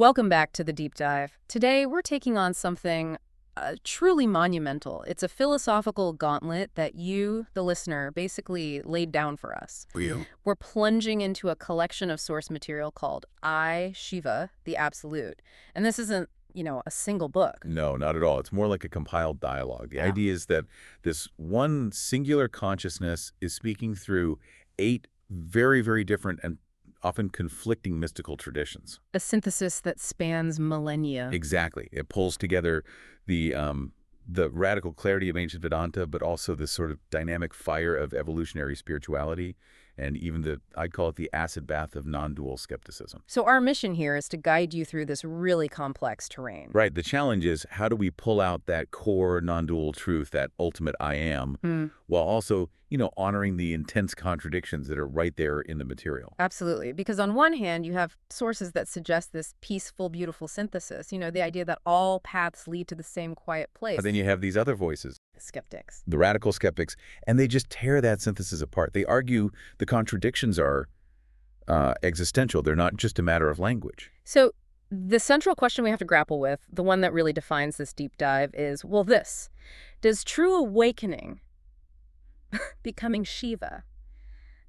Welcome back to the deep dive. Today, we're taking on something truly monumental. It's a philosophical gauntlet that you, the listener, basically laid down for us. Real. We're plunging into a collection of source material called I, Shiva, the Absolute. And this isn't, a single book. No, not at all. It's more like a compiled dialogue. The Yeah. idea is that this one singular consciousness is speaking through 8 very, very different and often conflicting mystical traditions. A synthesis that spans millennia. Exactly. It pulls together the radical clarity of ancient Vedanta, but also this sort of dynamic fire of evolutionary spirituality, and even I'd call it the acid bath of non-dual skepticism. So our mission here is to guide you through this really complex terrain. Right. The challenge is, how do we pull out that core non-dual truth, that ultimate I am, while also, honoring the intense contradictions that are right there in the material? Absolutely. Because on one hand, you have sources that suggest this peaceful, beautiful synthesis, the idea that all paths lead to the same quiet place. But then you have these other voices, Skeptics. the radical skeptics, and they just tear that synthesis apart. They argue the contradictions are existential. They're not just a matter of language. So the central question we have to grapple with, the one that really defines this deep dive, is, does true awakening, becoming Shiva,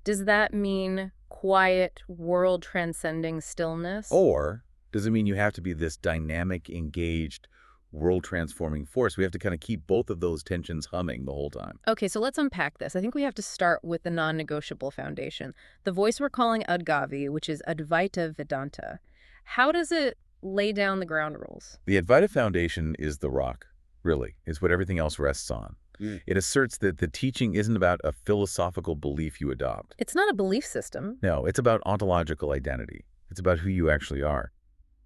does that mean quiet, world-transcending stillness? Or does it mean you have to be this dynamic, engaged, world-transforming force? We have to kind of keep both of those tensions humming the whole time. Okay, so let's unpack this. I think we have to start with the non-negotiable foundation. The voice we're calling Adgavi, which is Advaita Vedanta. How does it lay down the ground rules? The Advaita foundation is the rock, really. It's what everything else rests on. It asserts that the teaching isn't about a philosophical belief you adopt. It's not a belief system. No, it's about ontological identity. It's about who you actually are.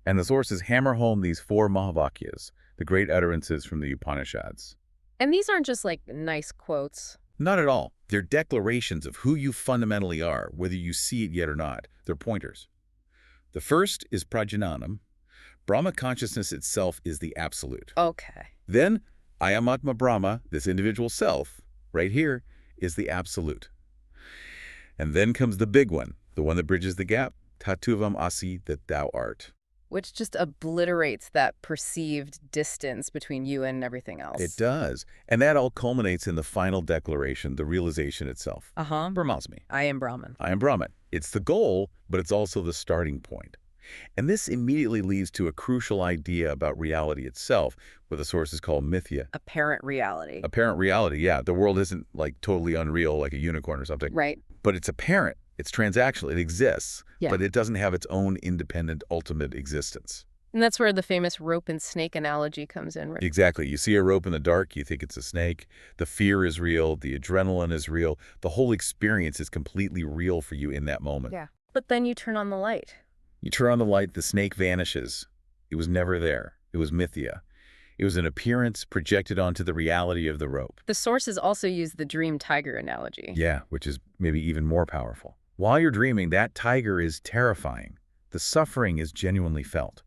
And the sources hammer home these 4 Mahavakyas, the great utterances from the Upanishads. And these aren't just like nice quotes. Not at all. They're declarations of who you fundamentally are, whether you see it yet or not. They're pointers. The first is Prajnanam. Brahma consciousness itself is the absolute. Okay. Then, Ayamatma Brahma, this individual self, right here, is the absolute. And then comes the big one, the one that bridges the gap, Tatuvam Asi, that thou art. Which just obliterates that perceived distance between you and everything else. It does. And that all culminates in the final declaration, the realization itself. Brahmasmi. I am Brahman. I am Brahman. It's the goal, but it's also the starting point. And this immediately leads to a crucial idea about reality itself, what the sources call mithya. Apparent reality. Apparent reality, yeah. The world isn't like totally unreal, like a unicorn or something. Right. But it's apparent. It's transactional. It exists. Yeah. But it doesn't have its own independent, ultimate existence. And that's where the famous rope and snake analogy comes in, right? Exactly. You see a rope in the dark, you think it's a snake. The fear is real. The adrenaline is real. The whole experience is completely real for you in that moment. Yeah. But then you turn on the light. You turn on the light, the snake vanishes. It was never there. It was mithya. It was an appearance projected onto the reality of the rope. The sources also use the dream tiger analogy. Yeah, which is maybe even more powerful. While you're dreaming, that tiger is terrifying. The suffering is genuinely felt.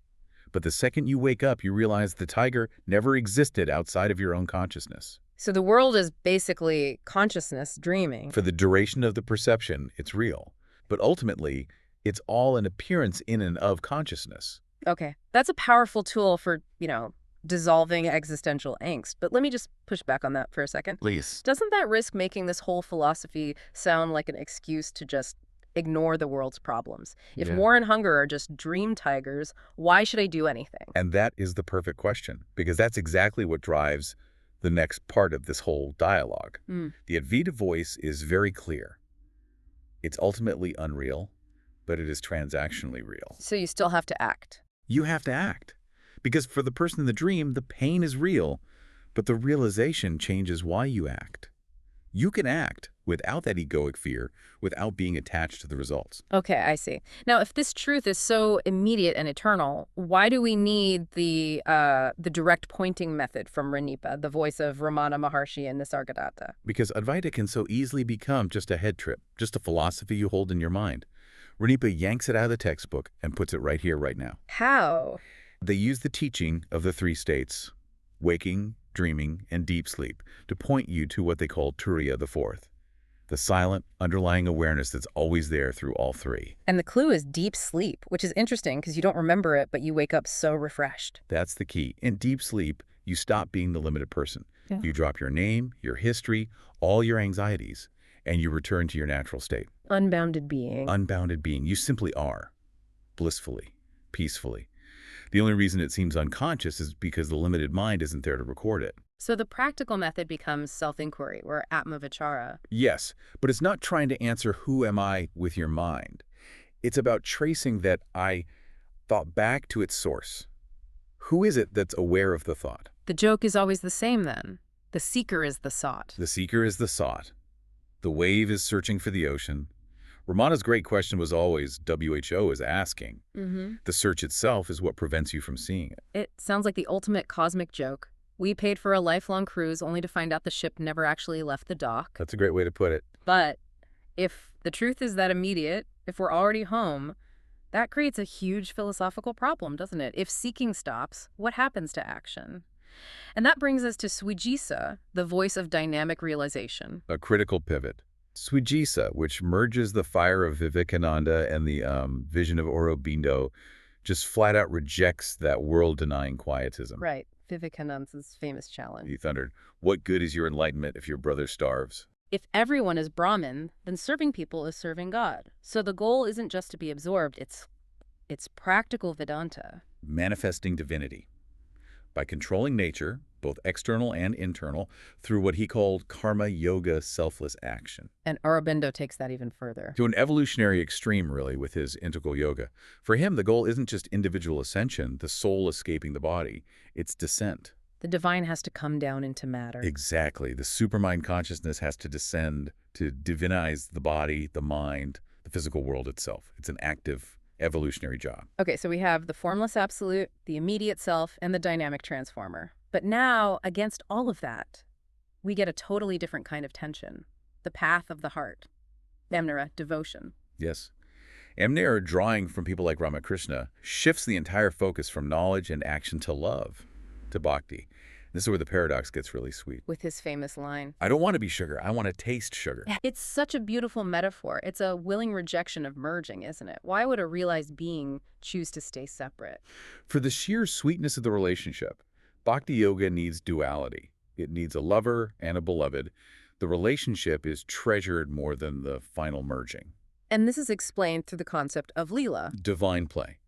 But the second you wake up, you realize the tiger never existed outside of your own consciousness. So the world is basically consciousness dreaming. For the duration of the perception, it's real. But ultimately, it's all an appearance in and of consciousness. Okay. That's a powerful tool for, dissolving existential angst. But let me just push back on that for a second. Please. Doesn't that risk making this whole philosophy sound like an excuse to just ignore the world's problems? If war and hunger are just dream tigers, why should I do anything? And that is the perfect question, because that's exactly what drives the next part of this whole dialogue. The Advaita voice is very clear. It's ultimately unreal, but it is transactionally real. So you still have to act. You have to act. Because for the person in the dream, the pain is real, but the realization changes why you act. You can act without that egoic fear, without being attached to the results. Okay, I see. Now, if this truth is so immediate and eternal, why do we need the direct pointing method from Ranipa, the voice of Ramana Maharshi in Nisargadatta? Because Advaita can so easily become just a head trip, just a philosophy you hold in your mind. Ranipa yanks it out of the textbook and puts it right here, right now. How? They use the teaching of the 3 states, waking, dreaming, and deep sleep, to point you to what they call Turiya, the 4th. The silent, underlying awareness that's always there through all three. And the clue is deep sleep, which is interesting because you don't remember it, but you wake up so refreshed. That's the key. In deep sleep, you stop being the limited person. Yeah. You drop your name, your history, all your anxieties, and you return to your natural state. Unbounded being. Unbounded being. You simply are. Blissfully. Peacefully. The only reason it seems unconscious is because the limited mind isn't there to record it. So the practical method becomes self-inquiry, or atmavichara. Yes, but it's not trying to answer who am I with your mind. It's about tracing that I thought back to its source. Who is it that's aware of the thought? The joke is always the same then. The seeker is the sought. The seeker is the sought. The wave is searching for the ocean. Ramana's great question was always WHO is asking. The search itself is what prevents you from seeing it. It sounds like the ultimate cosmic joke. We paid for a lifelong cruise only to find out the ship never actually left the dock. That's a great way to put it. But if the truth is that immediate, if we're already home, that creates a huge philosophical problem, doesn't it? If seeking stops, what happens to action? And that brings us to Swajisa, the voice of dynamic realization. A critical pivot. Swajisa, which merges the fire of Vivekananda and the vision of Aurobindo, just flat out rejects that world-denying quietism. Right. Vivekananda's famous challenge. He thundered, "What good is your enlightenment if your brother starves?" If everyone is Brahmin, then serving people is serving God. So the goal isn't just to be absorbed, it's practical Vedanta. Manifesting divinity. By controlling nature, both external and internal, through what he called karma yoga selfless action. And Aurobindo takes that even further. To an evolutionary extreme, really, with his integral yoga. For him, the goal isn't just individual ascension, the soul escaping the body. It's descent. The divine has to come down into matter. Exactly. The supermind consciousness has to descend to divinize the body, the mind, the physical world itself. It's an active evolutionary job. Okay, so we have the formless absolute, the immediate self, and the dynamic transformer. But now, against all of that, we get a totally different kind of tension. The path of the heart. Amnara, devotion. Yes. Amnara, drawing from people like Ramakrishna, shifts the entire focus from knowledge and action to love, to bhakti. This is where the paradox gets really sweet. With his famous line, I don't want to be sugar. I want to taste sugar. It's such a beautiful metaphor. It's a willing rejection of merging, isn't it? Why would a realized being choose to stay separate? For the sheer sweetness of the relationship, bhakti yoga needs duality. It needs a lover and a beloved. The relationship is treasured more than the final merging. And this is explained through the concept of Leela. Divine play.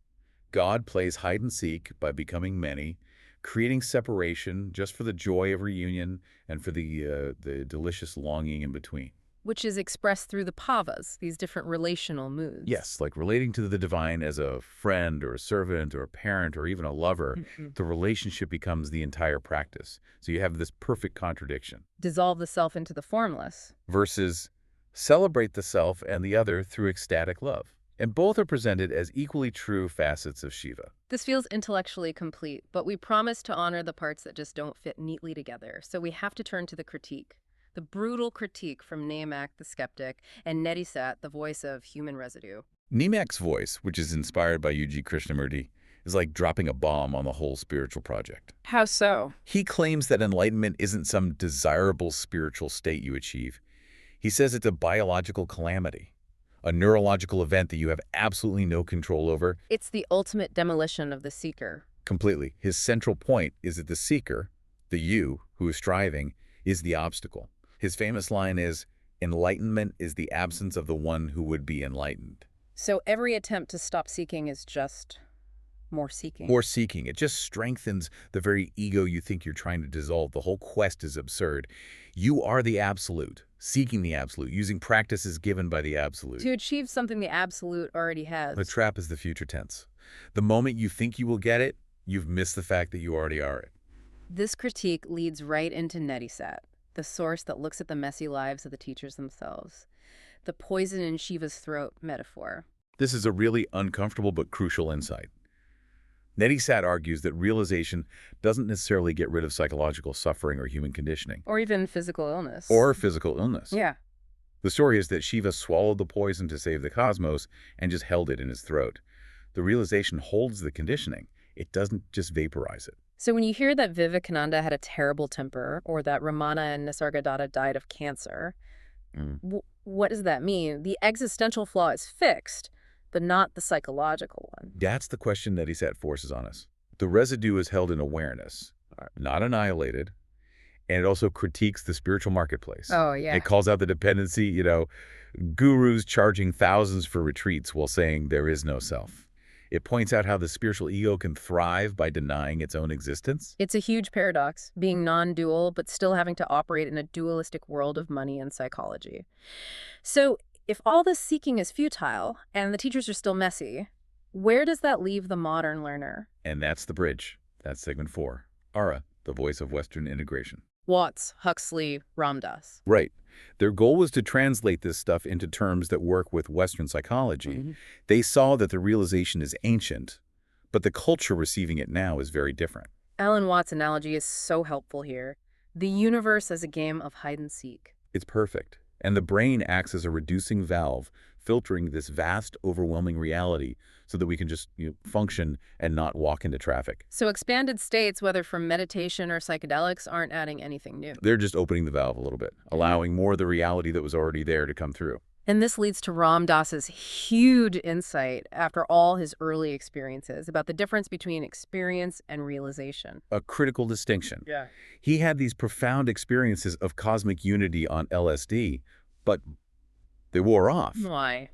God plays hide and seek by becoming many, creating separation just for the joy of reunion and for the delicious longing in between. Which is expressed through the pavas, these different relational moods. Yes, like relating to the divine as a friend or a servant or a parent or even a lover, the relationship becomes the entire practice. So you have this perfect contradiction. Dissolve the self into the formless. Versus celebrate the self and the other through ecstatic love. And both are presented as equally true facets of Shiva. This feels intellectually complete, but we promise to honor the parts that just don't fit neatly together. So we have to turn to the critique. The brutal critique from Namak the skeptic and Nedisat, the voice of human residue. Namak's voice, which is inspired by U.G. Krishnamurti, is like dropping a bomb on the whole spiritual project. How so? He claims that enlightenment isn't some desirable spiritual state you achieve. He says it's a biological calamity, a neurological event that you have absolutely no control over. It's the ultimate demolition of the seeker. Completely. His central point is that the seeker, the you who is striving, is the obstacle. His famous line is, enlightenment is the absence of the one who would be enlightened. So every attempt to stop seeking is just more seeking. More seeking. It just strengthens the very ego you think you're trying to dissolve. The whole quest is absurd. You are the absolute, seeking the absolute, using practices given by the absolute. To achieve something the absolute already has. The trap is the future tense. The moment you think you will get it, you've missed the fact that you already are it. This critique leads right into Nedisat, the source that looks at the messy lives of the teachers themselves. The poison in Shiva's throat metaphor. This is a really uncomfortable but crucial insight. Nedisat argues that realization doesn't necessarily get rid of psychological suffering or human conditioning. Or even physical illness. Or physical illness. Yeah. The story is that Shiva swallowed the poison to save the cosmos and just held it in his throat. The realization holds the conditioning. It doesn't just vaporize it. So when you hear that Vivekananda had a terrible temper or that Ramana and Nisargadatta died of cancer, What does that mean? The existential flaw is fixed, but not the psychological one. That's the question that he set forces on us. The residue is held in awareness, not annihilated, and it also critiques the spiritual marketplace. Oh, yeah. It calls out the dependency, gurus charging thousands for retreats while saying there is no self. It points out how the spiritual ego can thrive by denying its own existence. It's a huge paradox, being non-dual, but still having to operate in a dualistic world of money and psychology. So, if all this seeking is futile, and the teachers are still messy, where does that leave the modern learner? And that's the bridge. That's segment 4. Ara, the voice of Western integration. Watts, Huxley, Ram Dass. Right. Their goal was to translate this stuff into terms that work with Western psychology. Mm-hmm. They saw that the realization is ancient, but the culture receiving it now is very different. Alan Watts' analogy is so helpful here. The universe as a game of hide and seek. It's perfect. And the brain acts as a reducing valve, filtering this vast, overwhelming reality so that we can just function and not walk into traffic. So expanded states, whether from meditation or psychedelics, aren't adding anything new. They're just opening the valve a little bit, allowing more of the reality that was already there to come through. And this leads to Ram Dass's huge insight after all his early experiences about the difference between experience and realization. A critical distinction. Yeah. He had these profound experiences of cosmic unity on LSD, but they wore off. Why?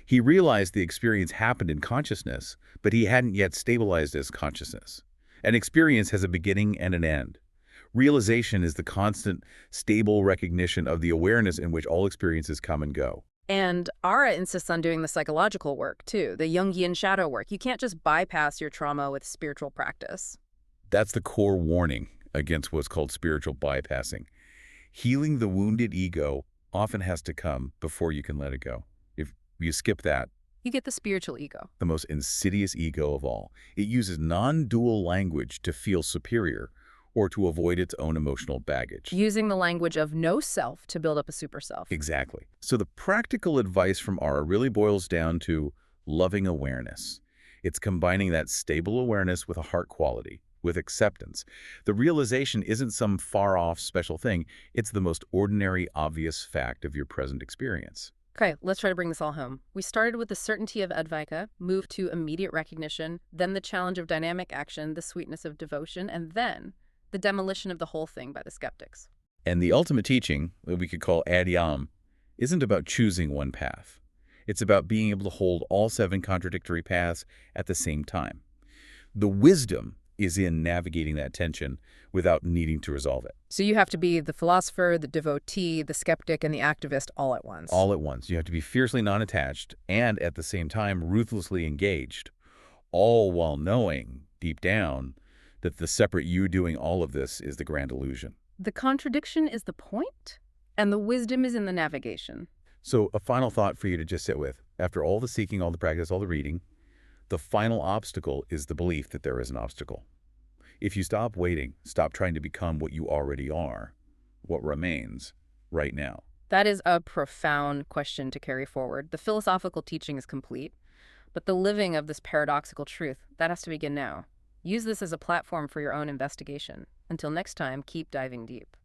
He realized the experience happened in consciousness, but he hadn't yet stabilized as consciousness. An experience has a beginning and an end. Realization is the constant, stable recognition of the awareness in which all experiences come and go. And Ara insists on doing the psychological work, too, the Jungian shadow work. You can't just bypass your trauma with spiritual practice. That's the core warning against what's called spiritual bypassing. Healing the wounded ego often has to come before you can let it go. If you skip that, You get the spiritual ego. the most insidious ego of all. It uses non-dual language to feel superior or to avoid its own emotional baggage. Using the language of no self to build up a super self. Exactly. So the practical advice from Ara really boils down to loving awareness. It's combining that stable awareness with a heart quality, with acceptance. The realization isn't some far-off special thing. It's the most ordinary, obvious fact of your present experience. Okay, let's try to bring this all home. We started with the certainty of Advaita, moved to immediate recognition, then the challenge of dynamic action, the sweetness of devotion, and then the demolition of the whole thing by the skeptics. And the ultimate teaching, that we could call Adyam, isn't about choosing one path. It's about being able to hold all 7 contradictory paths at the same time. The wisdom is in navigating that tension without needing to resolve it. So you have to be the philosopher, the devotee, the skeptic, and the activist all at once. All at once. You have to be fiercely non-attached and, at the same time, ruthlessly engaged, all while knowing, deep down, that the separate you doing all of this is the grand illusion. The contradiction is the point, and the wisdom is in the navigation. So a final thought for you to just sit with. After all the seeking, all the practice, all the reading, the final obstacle is the belief that there is an obstacle. If you stop waiting, stop trying to become what you already are, what remains right now? That is a profound question to carry forward. The philosophical teaching is complete, but the living of this paradoxical truth, that has to begin now. Use this as a platform for your own investigation. Until next time, keep diving deep.